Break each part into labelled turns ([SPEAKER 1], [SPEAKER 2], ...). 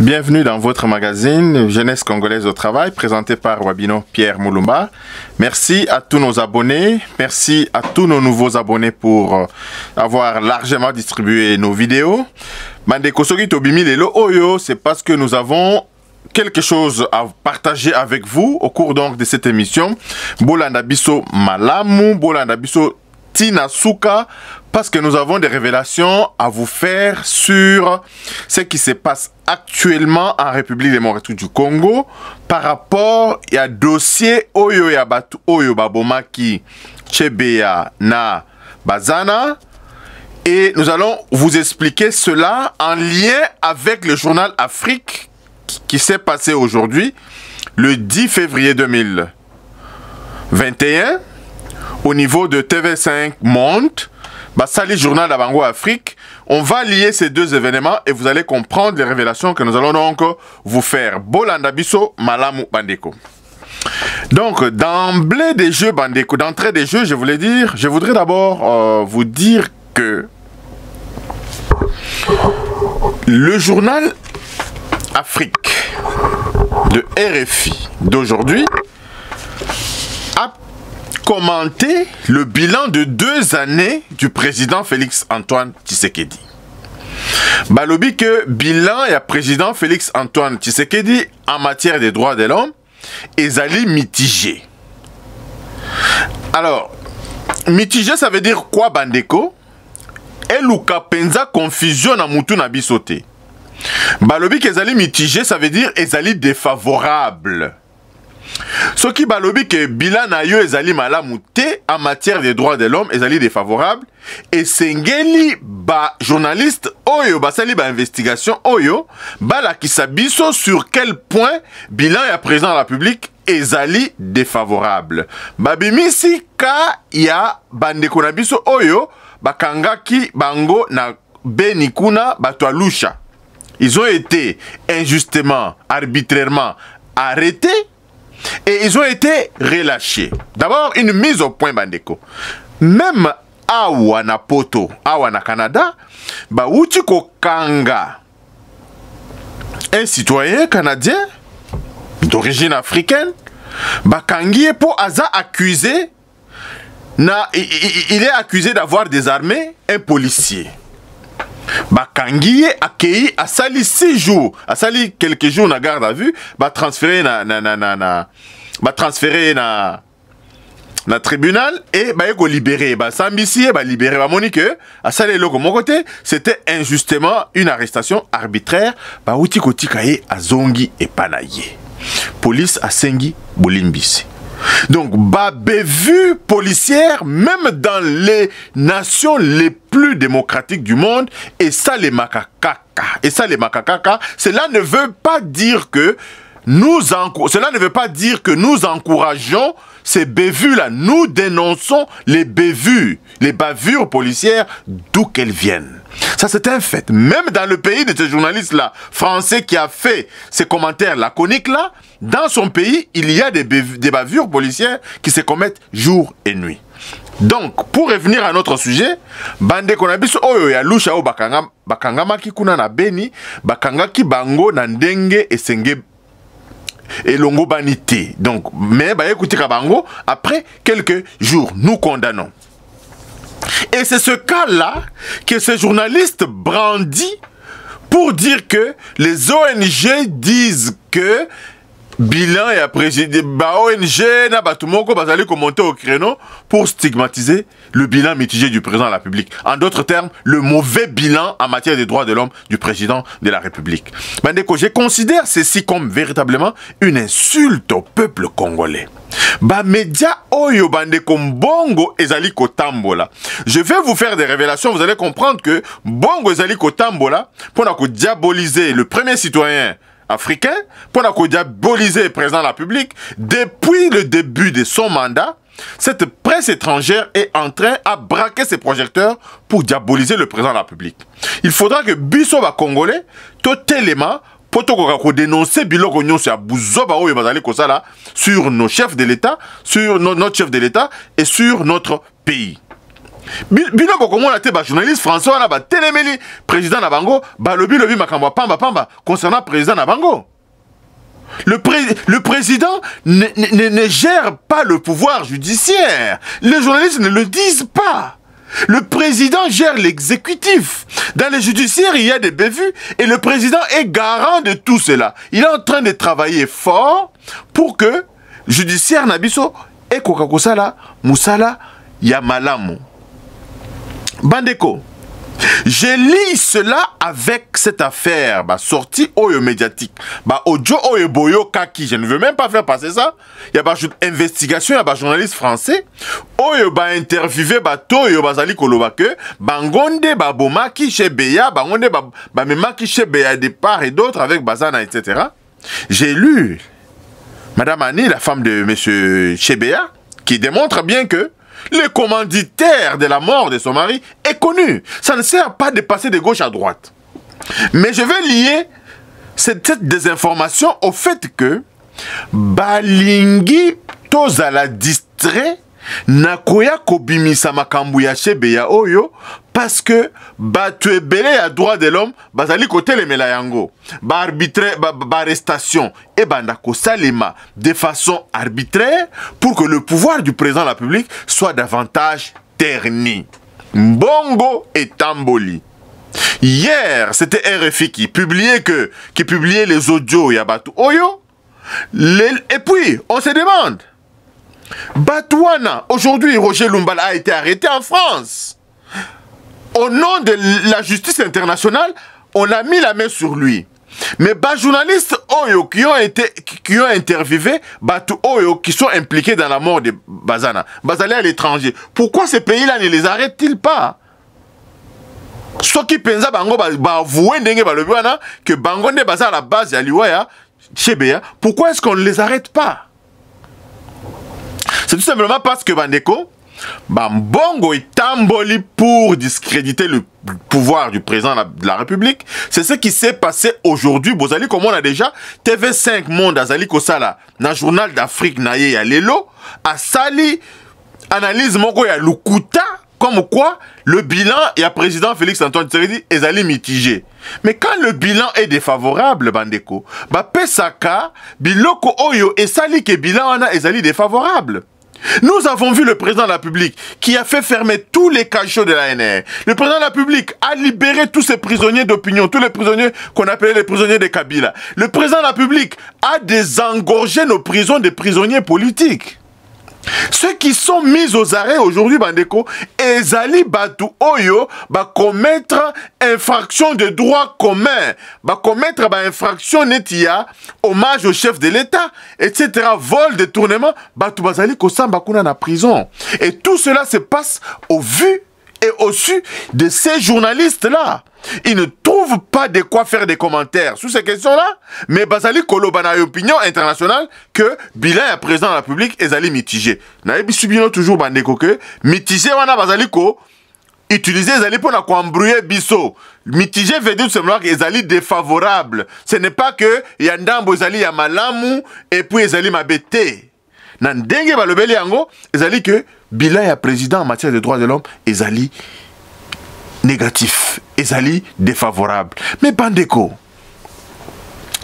[SPEAKER 1] Bienvenue dans votre magazine Jeunesse Congolaise au Travail, présenté par Wabino Pierre Moulumba. Merci à tous nos abonnés, merci à tous nos nouveaux abonnés pour avoir largement distribué nos vidéos. Bandeko soki tobimi lelo oyo, c'est parce que nous avons quelque chose à partager avec vous au cours donc de cette émission. Bolanda biso malamu, bolanda biso tina suka, parce que nous avons des révélations à vous faire sur ce qui se passe actuellement en République démocratique du Congo par rapport à dossier Oyo ya batu Oyo Babomaki Chebeya na Bazana. Et nous allons vous expliquer cela en lien avec le journal Afrique qui s'est passé aujourd'hui, le 10 février 2021, au niveau de TV5 Monde. Basali Journal d'Abango Afrique. On va lier ces deux événements et vous allez comprendre les révélations que nous allons donc vous faire. Bolanda biso malamu bandeko. Donc, d'emblée des jeux bandeko, d'entrée des jeux, je voudrais d'abord vous dire que le journal Afrique de RFI d'aujourd'hui a commenter le bilan de 2 années du président Félix Antoine Tshisekedi. Balobi que bilan et président Félix Antoine Tshisekedi en matière des droits de l'homme est allé mitigé. Alors, mitigé ça veut dire quoi bandeko? Eluka penza confusion na mutu na bisote. Balobi que ezali mitigé ça veut dire ezali défavorable. Ce qui balobi que bilan na yo ezali malamu te en matière des droits de l'homme ezali défavorable et sengeli ba journaliste oyo basali ba investigation oyo bala kisabiso sur quel point bilan ya président de la République ezali défavorable. Babimisi ka ya bandeko na biso oyo bakangaki bango na Beni kuna bato alusha. Ils ont été injustement, arbitrairement arrêtés. Et ils ont été relâchés. D'abord, une mise au point, bandeko. Même awa na poto, awa na Canada, ba uti ko kanga un citoyen canadien d'origine africaine, ba kangie po aza accusé, il est accusé d'avoir désarmé un policier. Bakangi accueilli à sali 6 jours, à sali quelques jours na garde à vue, transféré na tribunal et libéré, sambisi libéré, moni que à sali loko mon côté, c'était injustement une arrestation arbitraire, uti koti kaye azongi et panaye. Police a sengi bolimbisi. Donc, bévue policière, même dans les nations les plus démocratiques du monde, et ça les makakaka. Et ça les makakaka, cela ne veut pas dire que nous encourageons ces bévues-là. Nous dénonçons les bévues, les bavures policières, d'où qu'elles viennent. Ça, c'est un fait. Même dans le pays de ce journaliste-là, français qui a fait ces commentaires laconiques-là, dans son pays, il y a des bavures policières qui se commettent jour et nuit. Donc, pour revenir à notre sujet, bande konabiso oyo ya lusha o bakanga maki kuna na Beni, bakanga ki bango na ndenge esenge elongo banité. Donc, mais écoutez bango après quelques jours, nous condamnons. Et c'est ce cas-là que ce journaliste brandit pour dire que les ONG disent que bilan et président ONG na batumoko bazali commenter au créneau pour stigmatiser le bilan mitigé du président de la République. En d'autres termes, le mauvais bilan en matière des droits de l'homme du président de la République. Bandeko, je considère ceci comme véritablement une insulte au peuple congolais. Média oyo bandeko mbongo ezali kotambola. Je vais vous faire des révélations, vous allez comprendre que mbongo ezali kotambola pour diaboliser le premier citoyen africain, pour diaboliser le président de la République. Depuis le début de son mandat, cette presse étrangère est en train à braquer ses projecteurs pour diaboliser le président de la République. Il faudra que biso ba congolais totalement pour dénoncer biloko nyonso ya buzoba oyo bazali kosala sur nos chefs de l'État, sur notre chef de l'État et sur notre pays. bino bokomona te ba journaliste français wana ba telemeli président na bango ba lobi makambo pamba concernant président na bango. Le président ne gère pas le pouvoir judiciaire. Les journalistes ne le disent pas. Le président gère l'exécutif. Dans les judiciaires, il y a des bévues et le président est garant de tout cela. Il est en train de travailler fort pour que judiciaire nabiso et kokakosala musala ya malamu. Bandeko, je lis cela avec cette affaire, sortie oyo médiatique, audio oyo boyo kaki, je ne veux même pas faire passer ça. Il y a une investigation, il y a un journaliste français, oyo interviewé toyo bazali koloba que bangonde bomaki chez Beya, bangonde memaki chez Beya de part et d'autre avec Bazana, etc. J'ai lu Madame Annie, la femme de Monsieur Chebeya, qui démontre bien que le commanditaire de la mort de son mari est connu. Ça ne sert pas de passer de gauche à droite. Mais je vais lier cette désinformation au fait que balingi tozala distrait nakoya kobimisa makambu ya Chebeya oyo parce que batu ebele ya droit de l'homme bazali kotelemela yango arrestation et banda kosalema de façon arbitraire pour que le pouvoir du président de la République soit davantage terni. Mbongo et Tamboli. Hier, c'était RFI qui publiait les audios ya batu oyo. Et puis, on se demande, Batouana, aujourd'hui, Roger Lumbala a été arrêté en France. Au nom de la justice internationale, on a mis la main sur lui. Mais les journalistes Oyo qui ont interviewé Batou Oyo qui sont impliqués dans la mort de Bazana, Bazali à l'étranger. Pourquoi ces pays-là ne les arrêtent-ils pas? Ceux qui pensent que Bangonde Baza à la base de Liwaya, Chebeya, pourquoi est-ce qu'on ne les arrête pas? C'est tout simplement parce que Bandeko, Mbongo est tamboli pour discréditer le pouvoir du président de la République. C'est ce qui s'est passé aujourd'hui. Bozali, comme on a déjà, TV5 Monde, Azali Kosala, dans le journal d'Afrique, Naye, ya Lelo, a sali, analyse Moko ya Lukuta, comme quoi le bilan, il y a président Félix Antoine Tshisekedi, est allé mitigé. Mais quand le bilan est défavorable, Bandeko, Pesaka, Biloko Oyo, et sali que bilan est allé défavorable. Nous avons vu le président de la République qui a fait fermer tous les cachots de la NR. Le président de la République a libéré tous ces prisonniers d'opinion, tous les prisonniers qu'on appelait les prisonniers de Kabila. Le président de la République a désengorgé nos prisons des prisonniers politiques. Ceux qui sont mis aux arrêts aujourd'hui, Bandeko, Ezali Batou Oyo, va commettre infraction de droit commun, va commettre infraction netia, hommage au chef de l'État, etc. Vol, détournement, Batou Bazali Kosamba Kuna na prison. Et tout cela se passe au vu et au su de ces journalistes-là. Ils ne trouvent pas de quoi faire des commentaires sur ces questions-là, mais Bazali Kolobana opinion internationale que bilan à président de la République est allé mitigé. Naïbi subino toujours bandeko que mitigé wana Bazali ko utiliser les alliés pour embrouiller biso. Mitigé veut dire tout simplement qu'ils allaient défavorable. Ce n'est pas que yandambo ezali ya malamu et puis ezali mabete. Nandenge balobeli yango ezali que bilan ya président en matière de droits de l'homme ezali négatif, ezali défavorable. Mais Bandeko,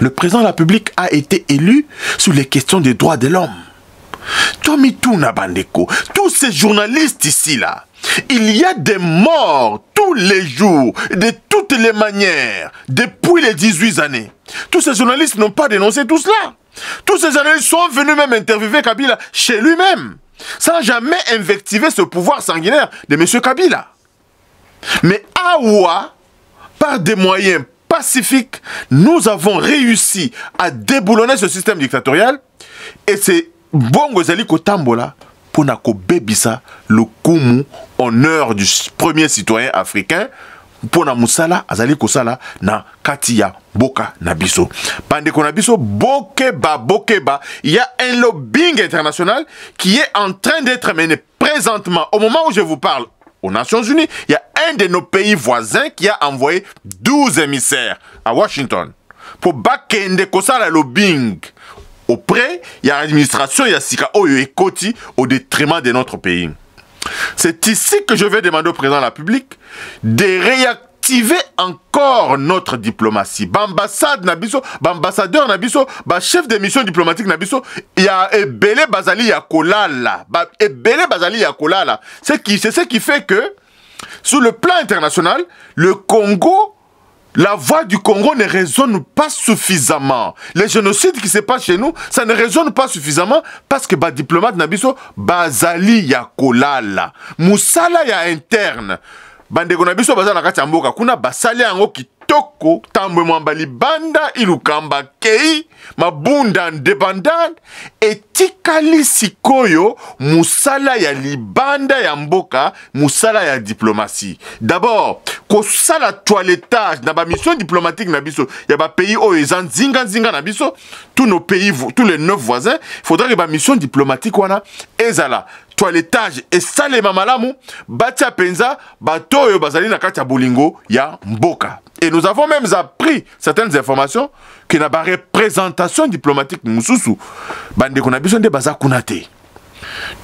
[SPEAKER 1] le président de la République a été élu sur les questions des droits de l'homme. Tomituna Bandeko, tous ces journalistes ici là, il y a des morts tous les jours, de toutes les manières, depuis les 18 années. Tous ces journalistes n'ont pas dénoncé tout cela. Tous ces journalistes sont venus même interviewer Kabila chez lui-même, sans jamais invectiver ce pouvoir sanguinaire de M. Kabila. Mais à Oua, par des moyens pacifiques, nous avons réussi à déboulonner ce système dictatorial. Et c'est Bongo Zali Kotambola pour Nako Bebisa, le Kumu, honneur du premier citoyen africain, pour na Moussala, Azali Kosala, na Katia, Boka, Nabiso. Pandeko Nabiso, Bokeba, il y a un lobbying international qui est en train d'être mené présentement, au moment où je vous parle, aux Nations Unies. Il y a un de nos pays voisins qui a envoyé 12 émissaires à Washington pour bakende Kosala lobbying. Auprès, il y a l'administration, il y a Sika Oyo et Koti au détriment de notre pays. C'est ici que je vais demander au président de la République de réactiver encore notre diplomatie. L'ambassade Nabiso, l'ambassadeur Nabiso, le chef de mission diplomatique Nabiso, il y a Ebele Bazali Yakolala. Ebele Bazali Yakolala. C'est ce qui fait que, sur le plan international, le Congo, la voix du Congo ne résonne pas suffisamment. Les génocides qui se passent chez nous, ça ne résonne pas suffisamment parce que les diplomates Nabiso, Bazali Yakolala. Moussala ya interne. Bandeko Nabiso Bazala Kachamboka, kuna basali yango kitoko, tambe mwambali banda, ilukamba kei, mabunda indépendante, etikali sikoyo, musala ya libanda ya mboka, musala ya diplomatie. D'abord, kosala toilettage, na ba mission diplomatique Nabiso, ya ba pays oezan zinga Nabiso, tous nos pays, tous les 9 voisins, il faudrait que ba mission diplomatique wana, ezala. Toilettage et salema malamu batia penza batoyo bazali na kati ya bolingo ya mboka. Et nous avons même appris certaines informations que na ba représentation diplomatique mususu bandeko na biso nde baza kuna te.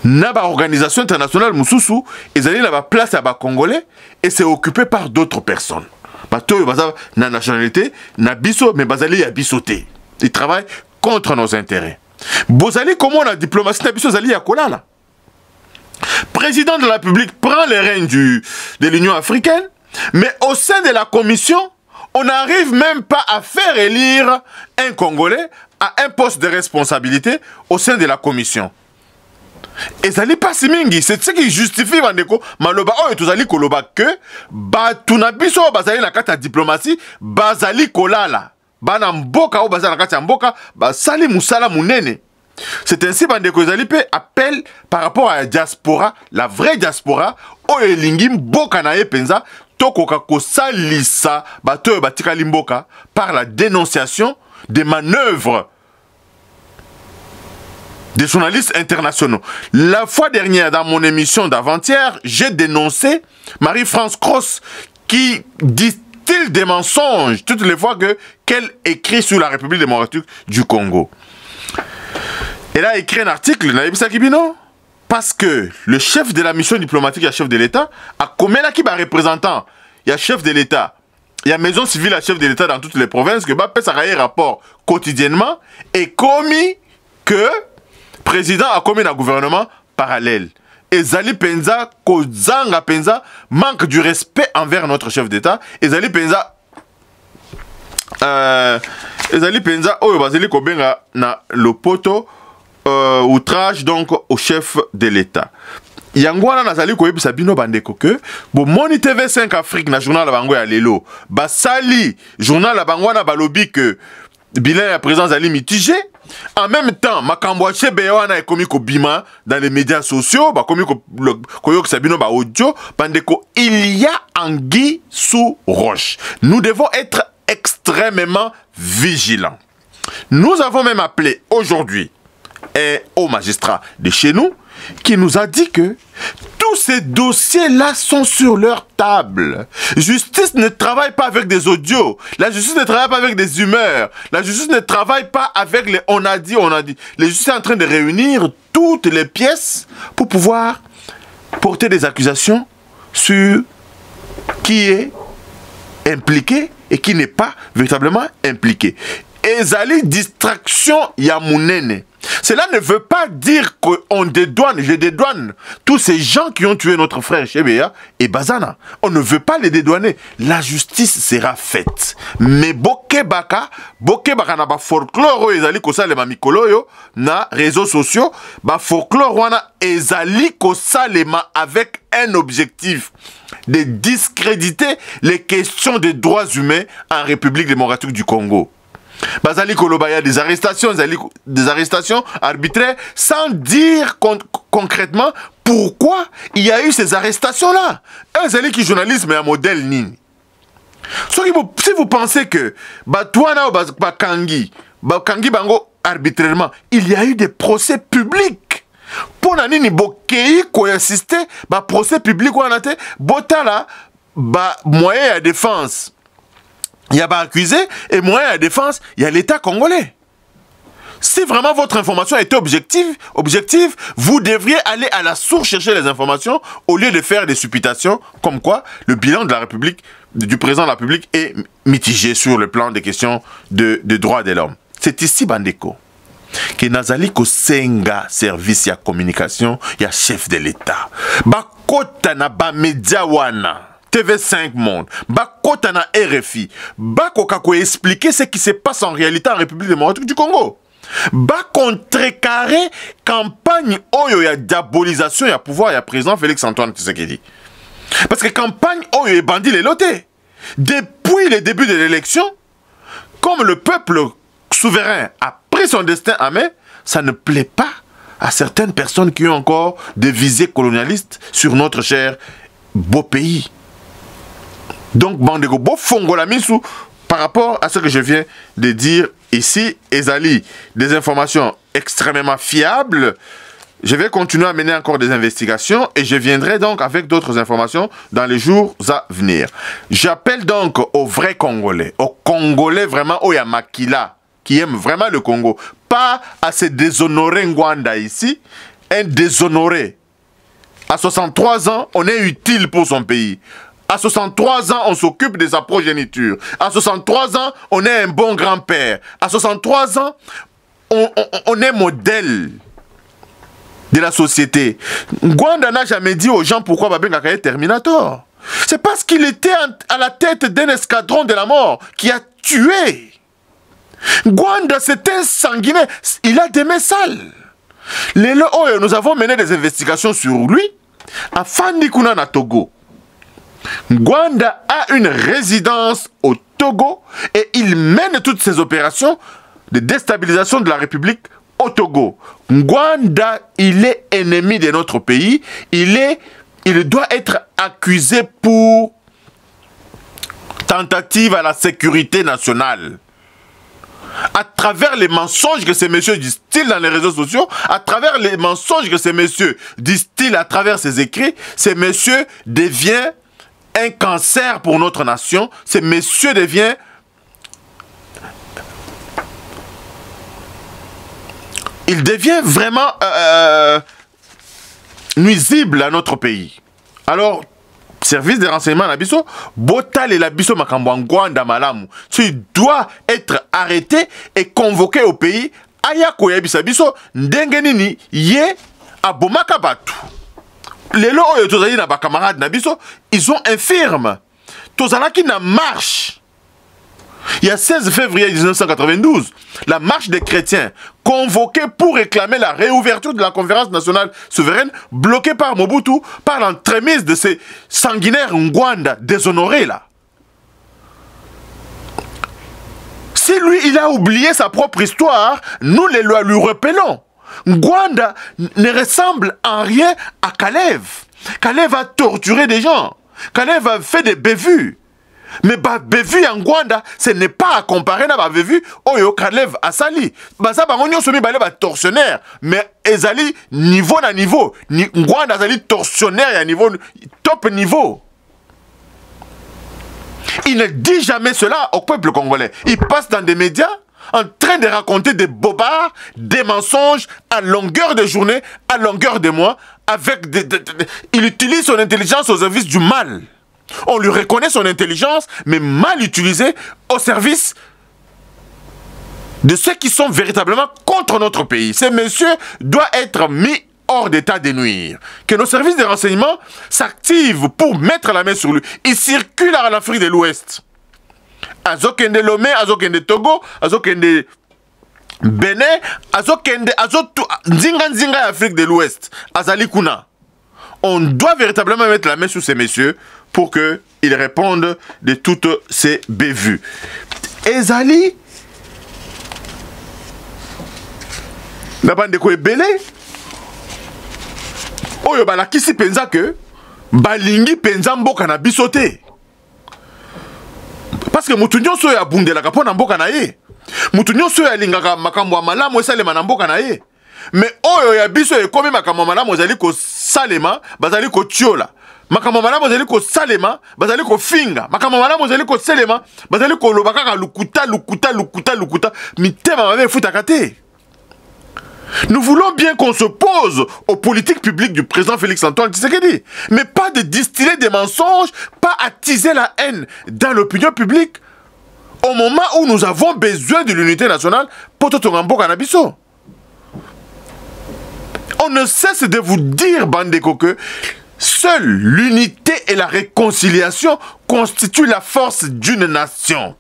[SPEAKER 1] Na ba organisation internationale mususu ezali na ba place ya ba congolais et c'est occupé par d'autres personnes. Batoyo baza na nationalité na biso mais bazali ya biso te. Ils travaillent contre nos intérêts. Bozali comment la diplomatie na biso zali ya kolala. Président de la République prend les rênes de l'Union africaine, mais au sein de la commission, on n'arrive même pas à faire élire un Congolais à un poste de responsabilité au sein de la commission. Et ça n'est pas si mingi, c'est ce qui justifie Vandeko, Maloba, oh, et tout koloba que, Batunabiso, Bazali la carte diplomatie, Bazali kolala, Banamboka, ou Bazali la carte mboka, Basali Moussala Mounene. C'est ainsi Bandeko Zalipe appelle par rapport à la diaspora, la vraie diaspora, Oelingim Bokanae Penza, Tokoka Kosalisa, Bato Batika Limboka, par la dénonciation des manœuvres des journalistes internationaux. La fois dernière, dans mon émission d'avant-hier, j'ai dénoncé Marie-France Cross qui dit-il des mensonges toutes les fois qu'elle écrit sur la République démocratique du Congo. Elle a écrit un article, Naïbisa Kibino, parce que le chef de la mission diplomatique, le chef de l'État, a commis là qui va représentant, il y a chef de l'État, il y a maison civile à chef de l'État dans toutes les provinces, que Bappé ça a un rapport quotidiennement, et commis que le président a commis un gouvernement parallèle. Et Zali Penza, Kozanga Penza, manque du respect envers notre chef d'État, et Zali Penza, oh, Bazali Kobenga na Lopoto, outrage donc au chef de l'État. Yangwana nazali koyebisa bino bandeko que bo Moni TV5 Afrique na journal la bango ya lelo basali journal la bango na balobi que bilan ya président zali mitigé. En même temps makambo ya chebe wana ekomi ko bima dans les médias sociaux ba komi ko koyokisa bino ba audio bandeko, il y a anguille sous roche. Nous devons être extrêmement vigilants. Nous avons même appelé aujourd'hui et au magistrat de chez nous qui nous a dit que tous ces dossiers-là sont sur leur table. Justice ne travaille pas avec des audios. La justice ne travaille pas avec des humeurs. La justice ne travaille pas avec les on a dit, on a dit. La justice est en train de réunir toutes les pièces pour pouvoir porter des accusations sur qui est impliqué et qui n'est pas véritablement impliqué. Ezali distraction yamunene. Cela ne veut pas dire qu'on dédouane, je dédouane tous ces gens qui ont tué notre frère Chebeya et Bazana. On ne veut pas les dédouaner. La justice sera faite. Mais Bokebaka na ba folklore ezali kosalema mikolo yo na réseaux sociaux, ba folklore wana ezali kosalema avec un objectif de discréditer les questions des droits humains en République démocratique du Congo. Bazali Kolobaya, des arrestations arbitraires, sans dire concrètement pourquoi il y a eu ces arrestations-là. Bazali qui journalisme est un modèle nini. Si vous pensez que Batouana ou Bakangi Bango arbitrairement, il y a eu des procès publics. Pour nani bokei ko assister ba procès public ou anate botala ba moyen de défense. Il y a pas accusé et moyen de défense, il y a l'État congolais. Si vraiment votre information était objective, vous devriez aller à la source chercher les informations au lieu de faire des supputations comme quoi le bilan de la République, du président de la République est mitigé sur le plan des questions de droits de l'homme. C'est ici, Bandeko, que nazali kosenga service ya communication ya chef de l'État. Bakota na ba media wana. TV5 Monde, bakota na RFI, bakoka ko expliquer ce qui se passe en réalité en République démocratique du Congo. Ba contrecarrer campagne oyo ya diabolisation ya pouvoir ya président Félix Antoine Tshisekedi. Parce que campagne oyo est bandit les lotés. Depuis le début de l'élection, comme le peuple souverain a pris son destin en main, ça ne plaît pas à certaines personnes qui ont encore des visées colonialistes sur notre cher beau pays. Donc, Bandeko, bo fongola misou par rapport à ce que je viens de dire ici, Ezali, des informations extrêmement fiables. Je vais continuer à mener encore des investigations et je viendrai donc avec d'autres informations dans les jours à venir. J'appelle donc aux vrais Congolais, aux Congolais vraiment au Yamakila, qui aiment vraiment le Congo, pas à se déshonorer Ngwanda ici, un déshonoré. À 63 ans, on est utile pour son pays. À 63 ans, on s'occupe de sa progéniture. À 63 ans, on est un bon grand-père. À 63 ans, on est modèle de la société. Ngwanda n'a jamais dit aux gens pourquoi Babengaka est Terminator. C'est parce qu'il était à la tête d'un escadron de la mort qui a tué. Ngwanda, c'est un sanguinaire. Il a des mains sales. Nous avons mené des investigations sur lui à Fandikuna na Togo. Ngwanda a une résidence au Togo et il mène toutes ses opérations de déstabilisation de la République au Togo. Ngwanda, il est ennemi de notre pays. Il doit être accusé pour tentative à la sécurité nationale. À travers les mensonges que ces messieurs disent-ils dans les réseaux sociaux, à travers les mensonges que ces messieurs disent-ils à travers ces écrits, ces messieurs deviennent un cancer pour notre nation. Ces messieurs deviennent vraiment nuisible à notre pays. Alors, service de renseignement na biso, botal et la biso makambo Ngwanda malamu. Tu dois être arrêté et convoqué au pays. Aya koyebisa biso ndenge nini ye abomaka batu. Lelo oyo tozali na ba camarades na biso, ils sont infirmes. Tozalaki na marche. Il y a 16 février 1992, la marche des chrétiens, convoquée pour réclamer la réouverture de la conférence nationale souveraine, bloquée par Mobutu, par l'entremise de ces sanguinaires Ngwanda déshonorés là. Si lui, il a oublié sa propre histoire, nous les lois lui repelons. Ngwanda ne ressemble en rien à Kalev. Kalev a torturé des gens. Kalev a fait des bévues. Mais bévu en Ngwanda, ce n'est pas à comparer à bévu oyo Kalev Asali. Baza bangonyo somi balé ba tortionnaire, mais ezali niveau na niveau. Ngwanda azali tortionnaire à niveau top niveau. Il ne dit jamais cela au peuple congolais. Il passe dans des médias en train de raconter des bobards, des mensonges à longueur de journée, à longueur de mois, avec il utilise son intelligence au service du mal. On lui reconnaît son intelligence, mais mal utilisée au service de ceux qui sont véritablement contre notre pays. Ces messieurs doivent être mis hors d'état de nuire. Que nos services de renseignement s'activent pour mettre la main sur lui. Il circule à l'Afrique de l'Ouest. Azokende Lomé, Azokende Togo, Azokende Bénin, Azokende, Nzinga Afrique de l'Ouest, Azali Kuna. On doit véritablement mettre la main sur ces messieurs pour qu'ils répondent de toutes ces bévues. Ezali, la bande de Kouébélé, oyo balakisi penza que balingi penza mboka na bisote. Parce que mutu nyonso ya bundelaka pona mboka na ye. Mutu nyonso ya lingaka makambo ya malamu esalema na mboka na ye. Mais oyo ya biso ekomi makambo malamu ezali ko salema, bazali ko tiola. Makambo malamu ezali ko salema, bazali ko finga. Makambo malamu ezali ko selema, bazali ko lobaka lukuta. Mitema mabe futaka te. Nous voulons bien qu'on s'oppose aux politiques publiques du président Félix-Antoine Tshisekedi, mais pas de distiller des mensonges, pas attiser la haine dans l'opinion publique, au moment où nous avons besoin de l'unité nationale pour tout Rambo Canabiso. On ne cesse de vous dire, Bandeko, que seule l'unité et la réconciliation constituent la force d'une nation.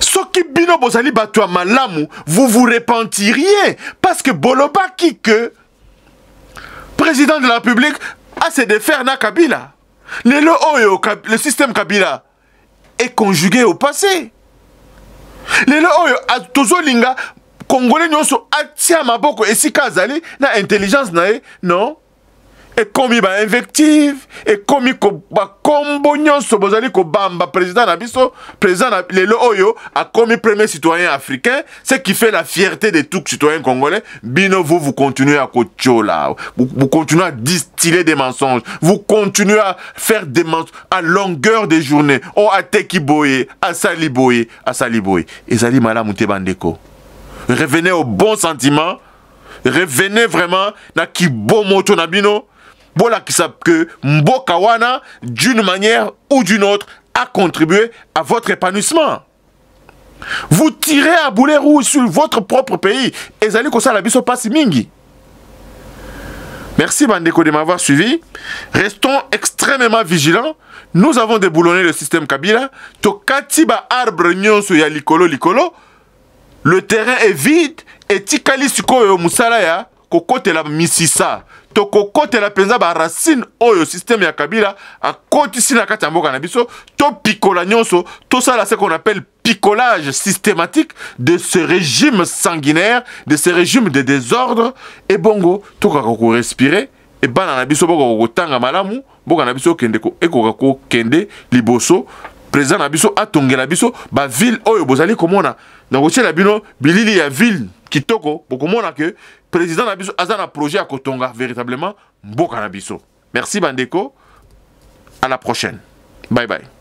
[SPEAKER 1] Soki bino bozali bato ya malamu, vous vous repentiriez parce que bolobaki que président de la République a se défaire na Kabila. Le système Kabila est conjugué au passé. Lelo oyo tozolinga Congolais nyonso atia maboko esika azali na intelligence nae, non? Et comme ba invective, et comme ba kombo nyonso bozali ko bamba président na biso, président lelo oyo a commis premier citoyen africain, ce qui fait la fierté de tout citoyen congolais. Bino vous continuez à kochola, vous continuez à distiller des mensonges, vous continuez à faire des mensonges à longueur de journée. Oh ateki boye, asali boye, asali boye. Ezali malamu te bandeko. Revenez au bon sentiment, revenez vraiment na kibomoto na bino. Voilà qui savent que Mbokawana, d'une manière ou d'une autre, a contribué à votre épanouissement. Vous tirez à boulet rouge sur votre propre pays. Et Zali Kosa la biso passe mingi. Merci Bandeko de m'avoir suivi. Restons extrêmement vigilants. Nous avons déboulonné le système Kabila. Tokatiba arbre nyonso ya likolo. Le terrain est vide. Et tikali sikoyo musalaya kokote la misisa. Tokokote la penza ba racine oyo système ya Kabila a koti sina kati ya mboka na biso to pikola nyonso tout ça là ce qu'on appelle picolage systématique de ce régime sanguinaire, de ce régime de désordre et bongo to kako respirer et bana na biso boko tanga malamu boka na biso kende ko ekoko kende liboso président na biso atongela biso ba ville oyo bozali komona donc aussi la bino bilili ya ville kitoko bokomona que président Nabiso a un projet à Kotonga, véritablement, Mboka Nabiso. Merci Bandeko. À la prochaine. Bye bye.